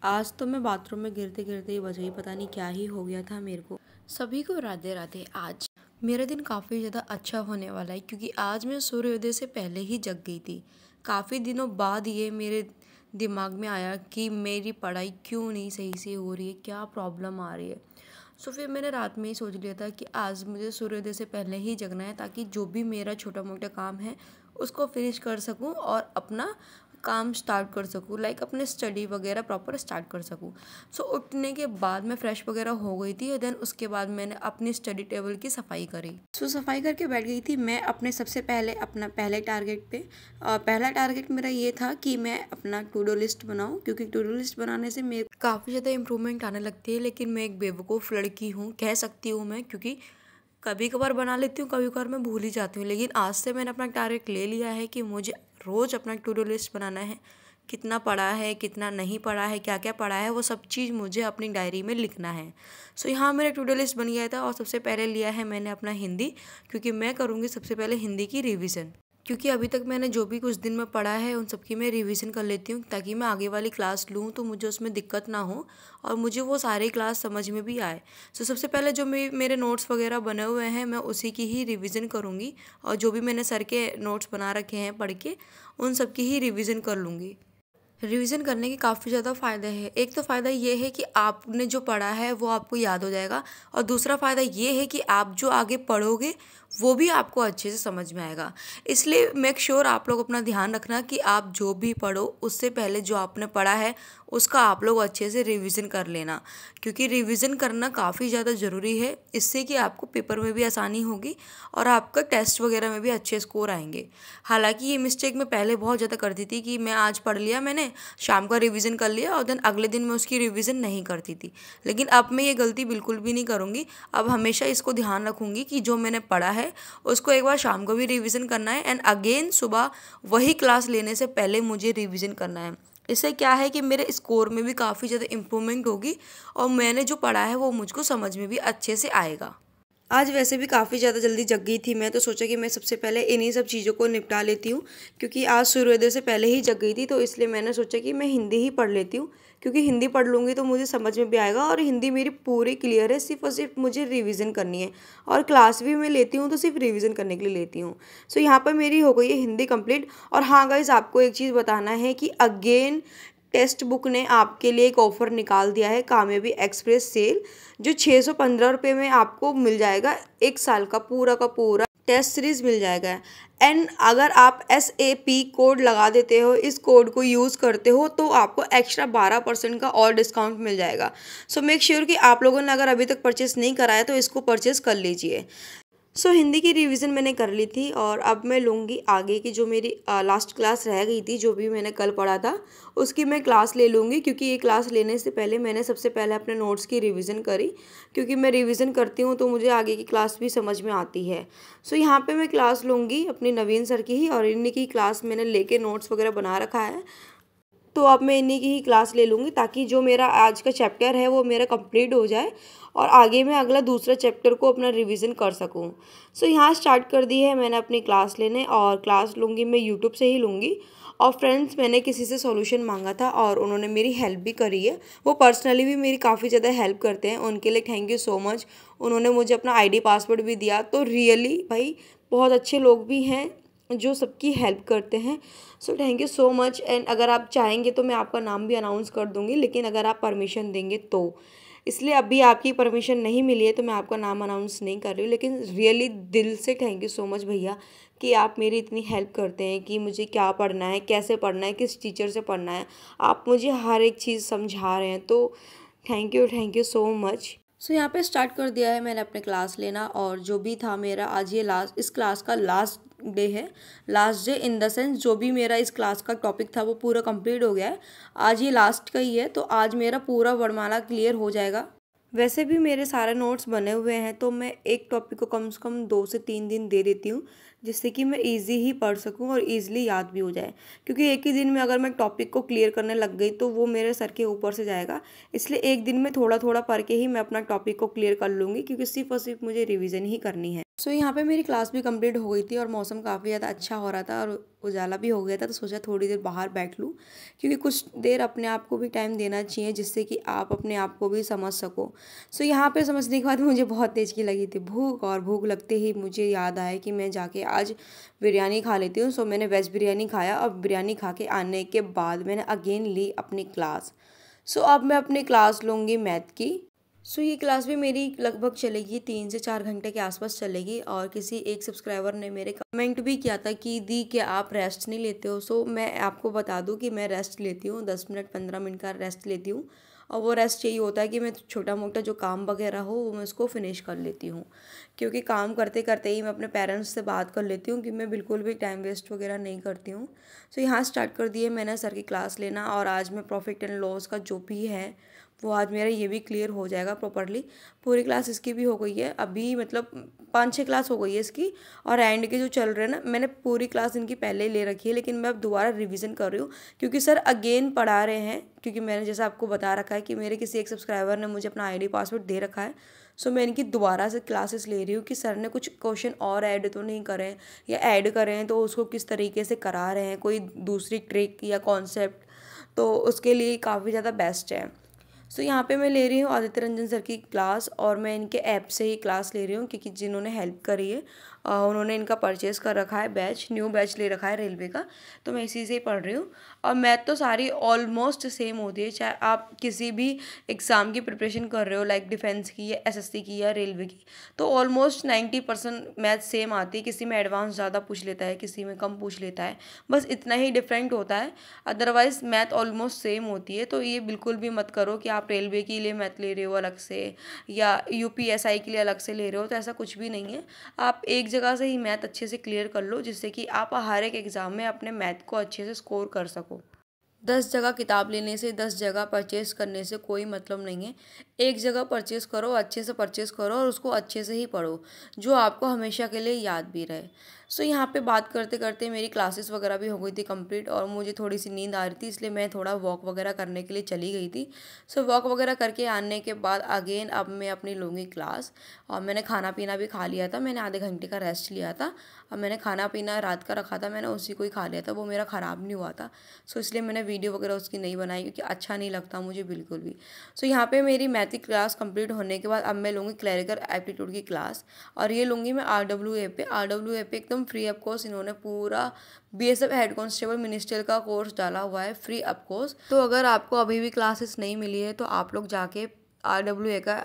आज तो मैं बाथरूम में गिरते गिरते ही बच गई, पता नहीं क्या ही हो गया था मेरे को। सभी को राधे राधे। आज मेरा दिन काफ़ी ज़्यादा अच्छा होने वाला है क्योंकि आज मैं सूर्योदय से पहले ही जग गई थी। काफ़ी दिनों बाद ये मेरे दिमाग में आया कि मेरी पढ़ाई क्यों नहीं सही से हो रही है, क्या प्रॉब्लम आ रही है। सो फिर मैंने रात में ही सोच लिया था कि आज मुझे सूर्योदय से पहले ही जगना है ताकि जो भी मेरा छोटा मोटा काम है उसको फिनिश कर सकूं और अपना काम स्टार्ट कर सकूँ, लाइक अपने स्टडी वगैरह प्रॉपर स्टार्ट कर सकूँ। सो उठने के बाद मैं फ्रेश वगैरह हो गई थी, देन उसके बाद मैंने अपनी स्टडी टेबल की सफाई करी। सो सफाई करके बैठ गई थी मैं अपने सबसे पहले अपना पहले टारगेट पे। पहला टारगेट मेरा ये था कि मैं अपना टू डू लिस्ट बनाऊँ, क्योंकि टू डू लिस्ट बनाने से मेरे काफ़ी ज़्यादा इंप्रूवमेंट आने लगती है। लेकिन मैं एक बेवकूफ़ लड़की हूँ कह सकती हूँ मैं, क्योंकि कभी कभार बना लेती हूँ, कभी कभार मैं भूल ही जाती हूँ। लेकिन आज से मैंने अपना टारगेट ले लिया है कि मुझे रोज़ अपना टू डू लिस्ट बनाना है। कितना पढ़ा है, कितना नहीं पढ़ा है, क्या क्या पढ़ा है, वो सब चीज़ मुझे अपनी डायरी में लिखना है। सो यहाँ मेरा टू डू लिस्ट बन गया था और सबसे पहले लिया है मैंने अपना हिंदी, क्योंकि मैं करूँगी सबसे पहले हिंदी की रिविज़न। क्योंकि अभी तक मैंने जो भी कुछ दिन में पढ़ा है उन सब की मैं रिवीजन कर लेती हूँ ताकि मैं आगे वाली क्लास लूँ तो मुझे उसमें दिक्कत ना हो और मुझे वो सारी क्लास समझ में भी आए। सो सबसे पहले जो मेरे नोट्स वगैरह बने हुए हैं मैं उसी की ही रिवीजन करूँगी और जो भी मैंने सर के नोट्स बना रखे हैं पढ़ के उन सब की ही रिवीजन कर लूँगी। रिवीजन करने के काफ़ी ज़्यादा फ़ायदे हैं। एक तो फ़ायदा ये है कि आपने जो पढ़ा है वो आपको याद हो जाएगा, और दूसरा फ़ायदा ये है कि आप जो आगे पढ़ोगे वो भी आपको अच्छे से समझ में आएगा। इसलिए मेक श्योर आप लोग अपना ध्यान रखना कि आप जो भी पढ़ो उससे पहले जो आपने पढ़ा है उसका आप लोग अच्छे से रिवीजन कर लेना, क्योंकि रिवीजन करना काफ़ी ज़्यादा ज़रूरी है। इससे कि आपको पेपर में भी आसानी होगी और आपका टेस्ट वगैरह में भी अच्छे स्कोर आएंगे। हालांकि ये मिस्टेक मैं पहले बहुत ज़्यादा करती थी कि मैं आज पढ़ लिया, मैंने शाम का रिवीजन कर लिया और देन अगले दिन मैं उसकी रिवीजन नहीं करती थी। लेकिन अब मैं ये गलती बिल्कुल भी नहीं करूँगी। अब हमेशा इसको ध्यान रखूँगी कि जो मैंने पढ़ा है उसको एक बार शाम को भी रिवीजन करना है एंड अगेन सुबह वही क्लास लेने से पहले मुझे रिवीजन करना है। इससे क्या है कि मेरे स्कोर में भी काफ़ी ज़्यादा इम्प्रूवमेंट होगी और मैंने जो पढ़ा है वो मुझको समझ में भी अच्छे से आएगा। आज वैसे भी काफ़ी ज़्यादा जल्दी जग गई थी मैं, तो सोचा कि मैं सबसे पहले इन्हीं सब चीज़ों को निपटा लेती हूँ। क्योंकि आज सूर्योदय से पहले ही जग गई थी तो इसलिए मैंने सोचा कि मैं हिंदी ही पढ़ लेती हूँ, क्योंकि हिंदी पढ़ लूँगी तो मुझे समझ में भी आएगा और हिंदी मेरी पूरी क्लियर है। सिर्फ और सिर्फ मुझे रिवीजन करनी है और क्लास भी मैं लेती हूँ तो सिर्फ रिवीजन करने के लिए लेती हूँ। सो यहाँ पर मेरी हो गई है हिंदी कंप्लीट। और हाँ गाइज, आपको एक चीज़ बताना है कि अगेन टेक्स्ट बुक ने आपके लिए एक ऑफ़र निकाल दिया है, कामयाबी एक्सप्रेस सेल, जो 615 रुपये में आपको मिल जाएगा। एक साल का पूरा टेस्ट सीरीज़ मिल जाएगा। एंड अगर आप SAP कोड लगा देते हो, इस कोड को यूज़ करते हो, तो आपको एक्स्ट्रा 12% का और डिस्काउंट मिल जाएगा। सो मेक श्योर कि आप लोगों ने अगर अभी तक परचेस नहीं कराया तो इसको परचेस कर लीजिए। सो हिंदी की रिवीजन मैंने कर ली थी और अब मैं लूँगी आगे की जो मेरी लास्ट क्लास रह गई थी, जो भी मैंने कल पढ़ा था उसकी मैं क्लास ले लूँगी। क्योंकि ये क्लास लेने से पहले मैंने सबसे पहले अपने नोट्स की रिवीजन करी, क्योंकि मैं रिवीजन करती हूँ तो मुझे आगे की क्लास भी समझ में आती है। सो यहाँ पे मैं क्लास लूँगी अपनी नवीन सर की ही, और इन्हीं की क्लास मैंने लेके नोट्स वगैरह बना रखा है। तो अब मैं इन्हीं की ही क्लास ले लूँगी ताकि जो मेरा आज का चैप्टर है वो मेरा कंप्लीट हो जाए और आगे मैं अगला दूसरा चैप्टर को अपना रिवीजन कर सकूँ। सो यहाँ स्टार्ट कर दी है मैंने अपनी क्लास लेने, और क्लास लूँगी मैं यूट्यूब से ही लूँगी। और फ्रेंड्स, मैंने किसी से सॉल्यूशन मांगा था और उन्होंने मेरी हेल्प भी करी है। वो पर्सनली भी मेरी काफ़ी ज़्यादा हेल्प करते हैं, उनके लिए थैंक यू सो मच। उन्होंने मुझे अपना ID पासवर्ड भी दिया, तो रियली भाई बहुत अच्छे लोग भी हैं जो सबकी हेल्प करते हैं। So thank you so much. And अगर आप चाहेंगे तो मैं आपका नाम भी अनाउंस कर दूँगी, लेकिन अगर आप परमिशन देंगे तो। इसलिए अभी आपकी परमिशन नहीं मिली है तो मैं आपका नाम अनाउंस नहीं कर रही हूँ, लेकिन रियली दिल से थैंक यू सो मच भैया कि आप मेरी इतनी हेल्प करते हैं कि मुझे क्या पढ़ना है, कैसे पढ़ना है, किस टीचर से पढ़ना है। आप मुझे हर एक चीज़ समझा रहे हैं, तो थैंक यू सो मच। सो यहाँ पे स्टार्ट कर दिया है मैंने अपने क्लास लेना, और जो भी था मेरा आज ये इस क्लास का लास्ट डे है। Last day in the sense जो भी मेरा इस क्लास का टॉपिक था वो पूरा कंप्लीट हो गया है। आज ये लास्ट का ही है, तो आज मेरा पूरा वर्णमाला क्लियर हो जाएगा। वैसे भी मेरे सारे नोट्स बने हुए हैं, तो मैं एक टॉपिक को कम से कम 2 से 3 दिन दे देती हूँ, जिससे कि मैं इजी ही पढ़ सकूँ और इजीली याद भी हो जाए। क्योंकि एक ही दिन में अगर मैं टॉपिक को क्लियर करने लग गई तो वो मेरे सर के ऊपर से जाएगा। इसलिए एक दिन में थोड़ा थोड़ा पढ़ के ही मैं अपना टॉपिक को क्लियर कर लूँगी, क्योंकि सिर्फ और सिर्फ मुझे रिवीजन ही करनी है। सो यहाँ पे मेरी क्लास भी कंप्लीट हो गई थी और मौसम काफ़ी ज़्यादा अच्छा हो रहा था और उजाला भी हो गया था, तो सोचा थोड़ी देर बाहर बैठ लूँ, क्योंकि कुछ देर अपने आप को भी टाइम देना चाहिए जिससे कि आप अपने आप को भी समझ सको। सो यहाँ पे समझने के बाद मुझे बहुत तेज़ की लगी थी भूख, और भूख लगते ही मुझे याद आया कि मैं जाके आज बिरयानी खा लेती हूँ। सो मैंने वेज बिरयानी खाया और बिरयानी खा के आने के बाद मैंने अगेन ली अपनी क्लास। सो अब मैं अपनी क्लास लूँगी मैथ की। सो ये क्लास भी मेरी लगभग चलेगी 3 से 4 घंटे के आसपास चलेगी। और किसी एक सब्सक्राइबर ने मेरे कमेंट भी किया था कि दी क्या आप रेस्ट नहीं लेते हो। सो मैं आपको बता दूं कि मैं रेस्ट लेती हूँ, 10 मिनट 15 मिनट का रेस्ट लेती हूँ। और वो रेस्ट यही होता है कि मैं छोटा मोटा जो काम वगैरह हो वो मैं उसको फिनिश कर लेती हूँ, क्योंकि काम करते करते ही मैं अपने पेरेंट्स से बात कर लेती हूँ कि मैं बिल्कुल भी टाइम वेस्ट वगैरह नहीं करती हूँ। सो यहाँ स्टार्ट कर दिए मैंने सर की क्लास लेना, और आज मैं प्रॉफिट एंड लॉस का जो भी है वो आज मेरा ये भी क्लियर हो जाएगा प्रॉपरली। पूरी क्लास इसकी भी हो गई है, अभी मतलब 5-6 क्लास हो गई है इसकी। और एंड के जो चल रहे हैं ना, मैंने पूरी क्लास इनकी पहले ही ले रखी है, लेकिन मैं अब दोबारा रिवीजन कर रही हूँ क्योंकि सर अगेन पढ़ा रहे हैं। क्योंकि मैंने जैसा आपको बता रखा है कि मेरे किसी एक सब्सक्राइबर ने मुझे अपना आईडी पासवर्ड दे रखा है। सो मैं इनकी दोबारा से क्लासेस ले रही हूँ कि सर ने कुछ क्वेश्चन और ऐड तो नहीं करे हैं, या ऐड करें हैं तो उसको किस तरीके से करा रहे हैं, कोई दूसरी ट्रिक या कॉन्सेप्ट, तो उसके लिए काफ़ी ज़्यादा बेस्ट है। सो यहाँ पे मैं ले रही हूँ आदित्य रंजन सर की क्लास, और मैं इनके ऐप से ही क्लास ले रही हूँ क्योंकि जिन्होंने हेल्प करी है उन्होंने इनका परचेज़ कर रखा है, बैच न्यू बैच ले रखा है रेलवे का, तो मैं इसी से ही पढ़ रही हूँ। और मैथ तो सारी ऑलमोस्ट सेम होती है, चाहे आप किसी भी एग्ज़ाम की प्रिपरेशन कर रहे हो लाइक डिफेंस की या एसएससी की या रेलवे की, तो ऑलमोस्ट 90% मैथ सेम आती है। किसी में एडवांस ज़्यादा पूछ लेता है, किसी में कम पूछ लेता है, बस इतना ही डिफरेंट होता है। अदरवाइज़ मैथ ऑलमोस्ट सेम होती है। तो ये बिल्कुल भी मत करो कि आप रेलवे के लिए मैथ ले रहे हो अलग से या यूपीएसआई के लिए अलग से ले रहे हो, तो ऐसा कुछ भी नहीं है। आप एक जगह से ही मैथ अच्छे से क्लियर कर लो जिससे कि आप हर एक एग्ज़ाम में अपने मैथ को अच्छे से स्कोर कर सको। 10 जगह किताब लेने से, 10 जगह परचेज़ करने से कोई मतलब नहीं है। एक जगह परचेज़ करो, अच्छे से परचेज़ करो और उसको अच्छे से ही पढ़ो, जो आपको हमेशा के लिए याद भी रहे। सो यहाँ पे बात करते करते मेरी क्लासेस वगैरह भी हो गई थी कंप्लीट, और मुझे थोड़ी सी नींद आ रही थी, इसलिए मैं थोड़ा वॉक वगैरह करने के लिए चली गई थी। सो वॉक वगैरह करके आने के बाद अगेन अब मैं अपनी लूँगी क्लास। और मैंने खाना पीना भी खा लिया था, मैंने आधे घंटे का रेस्ट लिया था। अब मैंने खाना पीना रात का रखा था, मैंने उसी को ही खा लिया था, वो मेरा ख़राब नहीं हुआ था। सो इसलिए मैंने वीडियो वगैरह उसकी नहीं बनाई क्योंकि अच्छा नहीं लगता मुझे बिल्कुल भी। सो यहाँ पे मेरी मैथ की क्लास कंप्लीट होने के बाद अब मैं लूँगी क्लरिकल एप्टीट्यूड की क्लास, और ये लूँगी मैं RWA पे। RWA पे एकदम फ्री ऑफ कोर्स इन्होंने पूरा BSF हेड कांस्टेबल मिनिस्ट्रियल का कोर्स डाला हुआ है, फ्री ऑफ कोर्स। तो अगर आपको अभी भी क्लासेस नहीं मिली है तो आप लोग जाके RWA का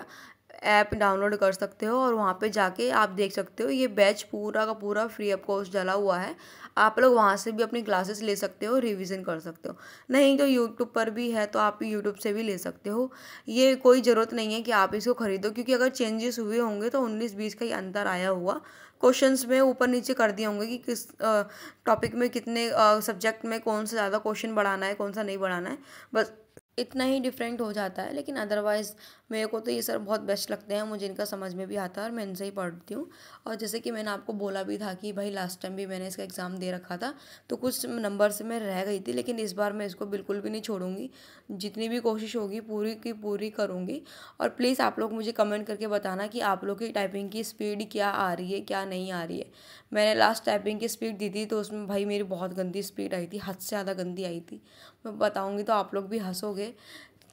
ऐप डाउनलोड कर सकते हो, और वहाँ पे जाके आप देख सकते हो ये बैच पूरा का पूरा फ्री ऑफ कॉस्ट डाला हुआ है। आप लोग वहाँ से भी अपनी क्लासेस ले सकते हो, रिवीजन कर सकते हो। नहीं तो यूट्यूब पर भी है, तो आप यूट्यूब से भी ले सकते हो। ये कोई ज़रूरत नहीं है कि आप इसको खरीदो, क्योंकि अगर चेंजेस हुए होंगे तो 19-20 का ही अंतर आया हुआ। क्वेश्चंस में ऊपर नीचे कर दिए होंगे कि किस टॉपिक में कितने सब्जेक्ट में कौन सा ज़्यादा क्वेश्चन बढ़ाना है, कौन सा नहीं बढ़ाना है, बस इतना ही डिफरेंट हो जाता है। लेकिन अदरवाइज़ मेरे को तो ये सर बहुत बेस्ट लगते हैं, मुझे इनका समझ में भी आता है और मैं इनसे ही पढ़ती हूँ। और जैसे कि मैंने आपको बोला भी था कि भाई लास्ट टाइम भी मैंने इसका एग्ज़ाम दे रखा था, तो कुछ नंबर से मैं रह गई थी, लेकिन इस बार मैं इसको बिल्कुल भी नहीं छोड़ूंगी। जितनी भी कोशिश होगी पूरी की पूरी करूँगी। और प्लीज़ आप लोग मुझे कमेंट करके बताना कि आप लोग की टाइपिंग की स्पीड क्या आ रही है, क्या नहीं आ रही है। मैंने लास्ट टाइपिंग की स्पीड दी थी तो उसमें भाई मेरी बहुत गंदी स्पीड आई थी, हद से ज़्यादा गंदी आई थी। मैं बताऊँगी तो आप लोग भी हंसोगे।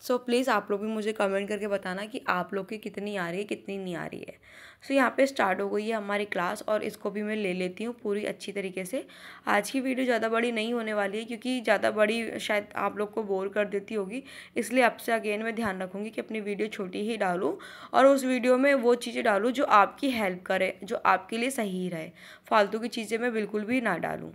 सो प्लीज़ आप लोग भी मुझे कमेंट करके बताना कि आप लोग की कितनी आ रही है, कितनी नहीं आ रही है। सो यहाँ पे स्टार्ट हो गई है हमारी क्लास, और इसको भी मैं ले लेती हूँ पूरी अच्छी तरीके से। आज की वीडियो ज़्यादा बड़ी नहीं होने वाली है, क्योंकि ज़्यादा बड़ी शायद आप लोग को बोर कर देती होगी, इसलिए अब से अगेन मैं ध्यान रखूँगी कि अपनी वीडियो छोटी ही डालूँ, और उस वीडियो में वो चीज़ें डालूँ जो आपकी हेल्प करे, जो आपके लिए सही रहे। फालतू की चीज़ें मैं बिल्कुल भी ना डालूँ।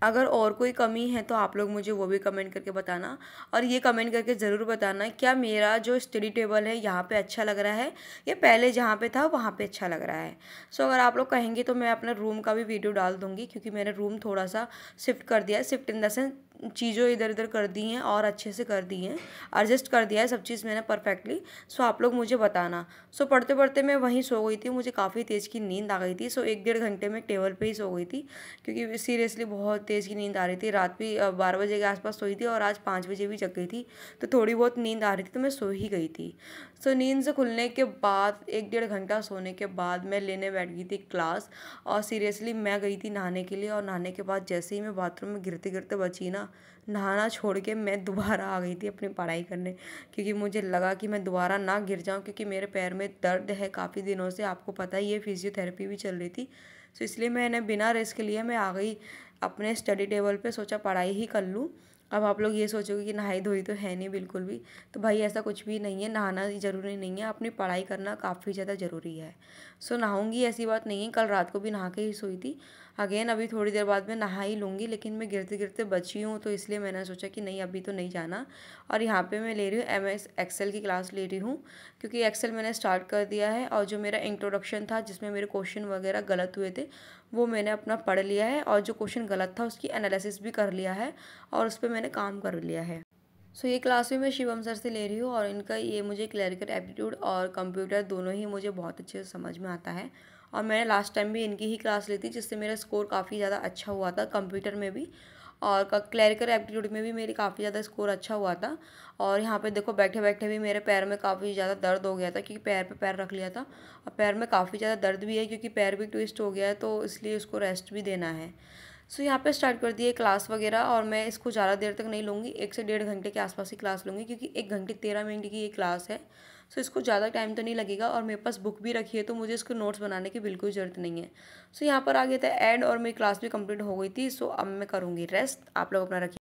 अगर और कोई कमी है तो आप लोग मुझे वो भी कमेंट करके बताना। और ये कमेंट करके ज़रूर बताना क्या मेरा जो स्टडी टेबल है यहाँ पे अच्छा लग रहा है, या पहले जहाँ पे था वहाँ पे अच्छा लग रहा है। सो अगर आप लोग कहेंगे तो मैं अपना रूम का भी वीडियो डाल दूँगी, क्योंकि मैंने रूम थोड़ा सा शिफ्ट कर दिया है। शिफ्ट इन द सेंस चीज़ों इधर उधर कर दी हैं और अच्छे से कर दी हैं, एडजस्ट कर दिया है सब चीज़ मैंने परफेक्टली। सो आप लोग मुझे बताना। सो पढ़ते पढ़ते मैं वहीं सो गई थी, मुझे काफ़ी तेज़ की नींद आ गई थी। सो 1-1.5 घंटे में टेबल पे ही सो गई थी, क्योंकि सीरियसली बहुत तेज़ की नींद आ रही थी। रात भी 12 बजे के आसपास सोई थी और आज 5 बजे भी जग गई थी, तो थोड़ी बहुत नींद आ रही थी तो मैं सो ही गई थी। सो नींद से खुलने के बाद 1-1.5 घंटा सोने के बाद मैं लेने बैठ गई थी क्लास। और सीरियसली मैं गई थी नहाने के लिए, और नहाने के बाद जैसे ही मैं बाथरूम में गिरते गिरते बची ना, नहाना छोड़ के मैं दोबारा आ गई थी अपनी पढ़ाई करने, क्योंकि मुझे लगा कि मैं दोबारा ना गिर जाऊँ, क्योंकि मेरे पैर में दर्द है काफ़ी दिनों से, आपको पता ही है, फिजियोथेरेपी भी चल रही थी। सो इसलिए मैंने बिना रेस्ट के लिए मैं आ गई अपने स्टडी टेबल पे, सोचा पढ़ाई ही कर लूँ। अब आप लोग ये सोचोगे कि नहाई धोई तो है नहीं बिल्कुल भी, तो भाई ऐसा कुछ भी नहीं है, नहाना ज़रूरी नहीं है, अपनी पढ़ाई करना काफ़ी ज़्यादा ज़रूरी है। सो नहाऊंगी ऐसी बात नहीं है, कल रात को भी नहा के ही सोई थी। अगेन अभी थोड़ी देर बाद मैं नहा ही लूँगी, लेकिन मैं गिरते गिरते बची हूँ, तो इसलिए मैंने सोचा कि नहीं अभी तो नहीं जाना। और यहाँ पे मैं ले रही हूँ MS एक्सेल की क्लास ले रही हूँ, क्योंकि एक्सेल मैंने स्टार्ट कर दिया है, और जो मेरा इंट्रोडक्शन था जिसमें मेरे क्वेश्चन वगैरह गलत हुए थे वो मैंने अपना पढ़ लिया है, और जो क्वेश्चन गलत था उसकी एनालिसिस भी कर लिया है, और उस पर मैंने काम कर लिया है। सो ये क्लास भी मैं शिवम सर से ले रही हूँ, और इनका ये मुझे क्लरिकल एप्टीट्यूड और कंप्यूटर दोनों ही मुझे बहुत अच्छे से समझ में आता है। और मैंने लास्ट टाइम भी इनकी ही क्लास ली थी, जिससे मेरा स्कोर काफ़ी ज़्यादा अच्छा हुआ था कंप्यूटर में भी, और क्लरिकल एप्टीट्यूड में भी मेरी काफ़ी ज़्यादा स्कोर अच्छा हुआ था। और यहाँ पे देखो बैठे बैठे भी मेरे पैर में काफ़ी ज़्यादा दर्द हो गया था, क्योंकि पैर पे पैर रख लिया था, और पैर में काफ़ी ज़्यादा दर्द भी है, क्योंकि पैर भी ट्विस्ट हो गया है, तो इसलिए उसको रेस्ट भी देना है। सो यहाँ पे स्टार्ट कर दिए क्लास वगैरह, और मैं इसको ज़्यादा देर तक नहीं लूँगी, 1 से 1.5 घंटे के आसपास ही क्लास लूँगी, क्योंकि 1 घंटे 13 मिनट की ये क्लास है। सो इसको ज़्यादा टाइम तो नहीं लगेगा, और मेरे पास बुक भी रखी है, तो मुझे इसको नोट्स बनाने की बिल्कुल ज़रूरत नहीं है। सो यहाँ पर आ गया था एंड, और मेरी क्लास भी कंप्लीट हो गई थी। सो अब मैं करूँगी रेस्ट। आप लोग अपना रखिए।